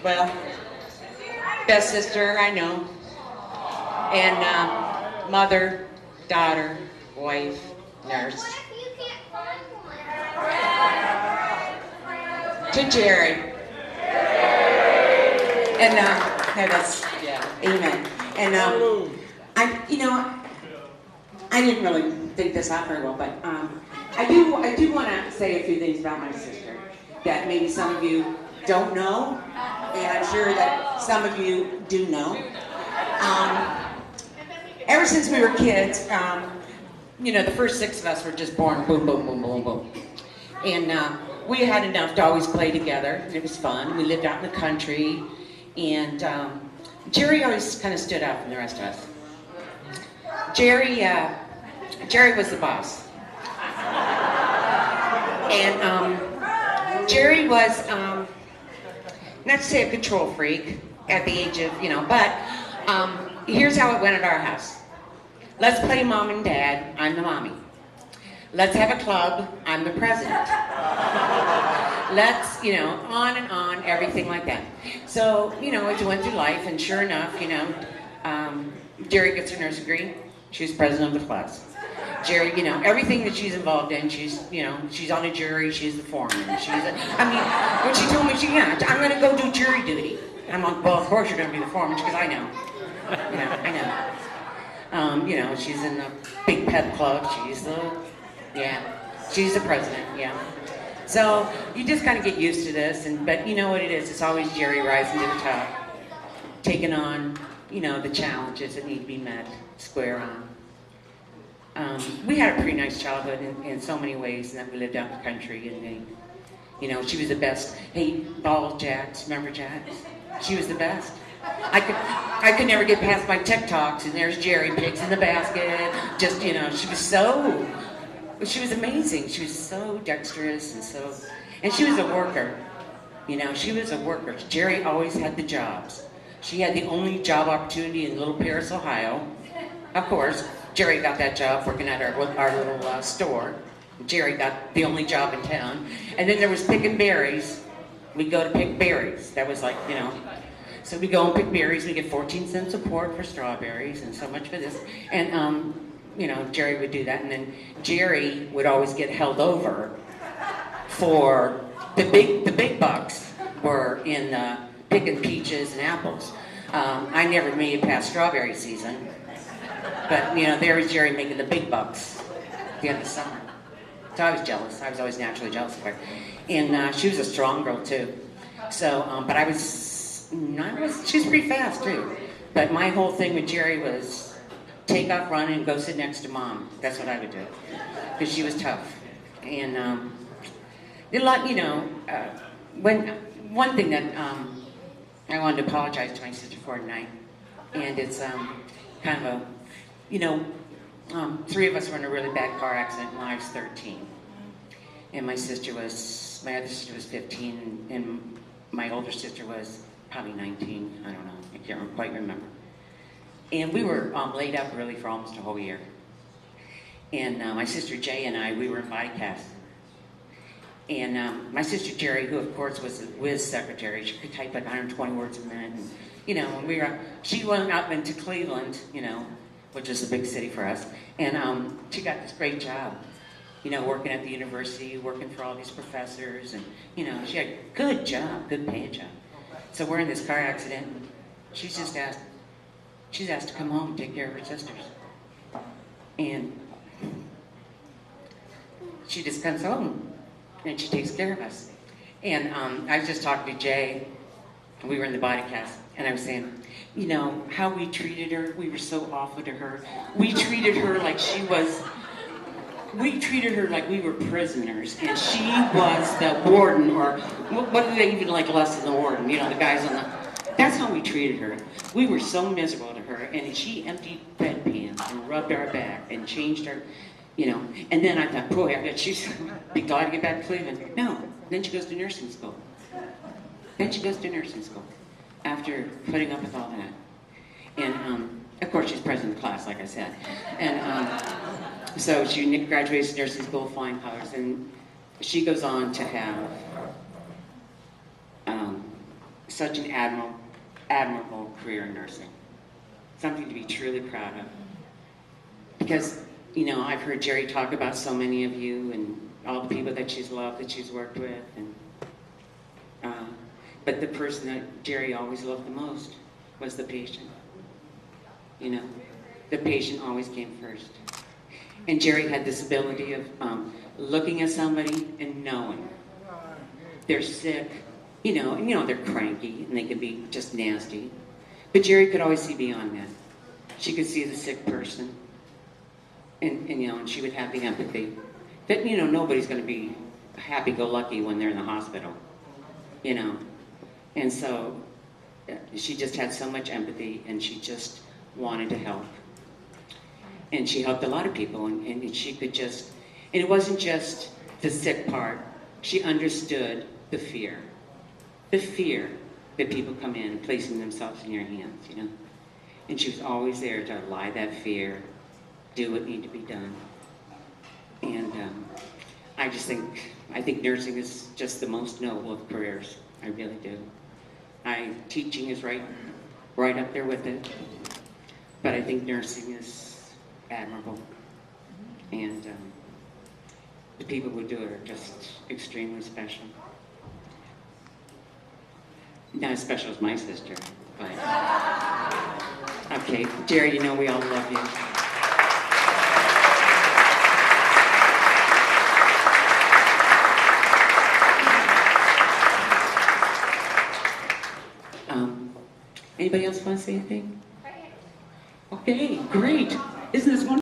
Well, best sister I know, and mother, daughter, wife, nurse. To Jerry. And yeah, that's amen. And I didn't really think this out very well, but I do want to say a few things about my sister that maybe some of you don't know, and I'm sure that some of you do know. Ever since we were kids, the first 6 of us were just born boom, boom, boom, boom, boom. And we had enough to always play together. It was fun. We lived out in the country, and Jerry always kind of stood out from the rest of us. Jerry was the boss. And Jerry was, not to say a control freak at the age of, but here's how it went at our house. Let's play mom and dad, I'm the mommy. Let's have a club, I'm the president. Let's, on and on, everything like that. So, as we went through life, and sure enough, Jerri gets her nurse degree, she's president of the class. Jerri, everything that she's involved in, she's on a jury, she's the foreman. When she told me, I'm going to go do jury duty. I'm like, well, of course you're going to be the foreman, because I know. I know. She's in the big pep club, she's the president, So, you just kind of get used to this, but you know what it is, it's always Jerri rising to the top, taking on, the challenges that need to be met, square on. We had a pretty nice childhood in so many ways, and that we lived out in the country, and she was the best. Hey, ball Jacks, remember Jacks? She was the best. I could never get past my TikToks, and there's Jerri, pigs in the basket. Just, she was amazing. She was so dexterous and she was a worker. She was a worker. Jerri always had the jobs. She had the only job opportunity in Little Paris, Ohio. Of course, Jerri got that job working at our little store. Jerri got the only job in town. And then there was picking berries. We'd go to pick berries. That was like, So we go and pick berries. We get 14 cents a quart for strawberries and so much for this. And, Jerri would do that. And then Jerri would always get held over for the big bucks were in picking peaches and apples. I never made it past strawberry season. But, there was Jerri making the big bucks at the end of the summer. So I was jealous. I was always naturally jealous of her. And she was a strong girl, too. So, but she was pretty fast, too. But my whole thing with Jerri was take off running and go sit next to mom. That's what I would do. Because she was tough. And did a lot, one thing that I wanted to apologize to my sister for tonight. And it's kind of a, 3 of us were in a really bad car accident when I was 13. And my other sister was 15, and my older sister was probably 19. I don't know. I can't quite remember. And we were laid up really for almost a whole year. And my sister Jay and I, we were in body cast. And my sister Jerri, who of course was a whiz secretary, she could type like 120 words a minute. And, she went up into Cleveland, which is a big city for us. And she got this great job, working at the university, working for all these professors. And, she had a good job, good paying job. So we're in this car accident, and she's asked to come home and take care of her sisters. And she just comes home, and she takes care of us. And I was just talking to Jay, and we were in the body cast, and I was saying, how we treated her, we were so awful to her. We treated her like we were prisoners, and she was the warden, or what do they even like less than the warden? The guys on the... That's how we treated her. We were so miserable to her, and she emptied bedpans and rubbed our back and changed her, And then I thought, boy, I bet she's be glad to get back to Cleveland. No, then she goes to nursing school. After putting up with all that. And, of course, she's president of the class, like I said. And so she graduates nursing school, flying colors, and she goes on to have such an admirable career in nursing. Something to be truly proud of. Because, you know, I've heard Jerri talk about so many of you and all the people that she's loved, that she's worked with. And but the person that Jerri always loved the most was the patient. You know, the patient always came first. And Jerri had this ability of looking at somebody and knowing they're sick, you know, and you know they're cranky and they can be just nasty. But Jerri could always see beyond that. She could see the sick person, and you know, and she would have the empathy that, you know, nobody's going to be happy-go-lucky when they're in the hospital, you know. And so she just had so much empathy, and she just wanted to help. And she helped a lot of people, and she could just, and it wasn't just the sick part. She understood the fear that people come in placing themselves in your hands, you know. And she was always there to allay that fear, do what needed to be done. And I think nursing is just the most noble of careers. I really do. Teaching is right up there with it, but I think nursing is admirable. And the people who do it are just extremely special. Not as special as my sister, but okay, Jerri, you know we all love you. Anybody else want to say anything? Okay, great. Isn't this wonderful?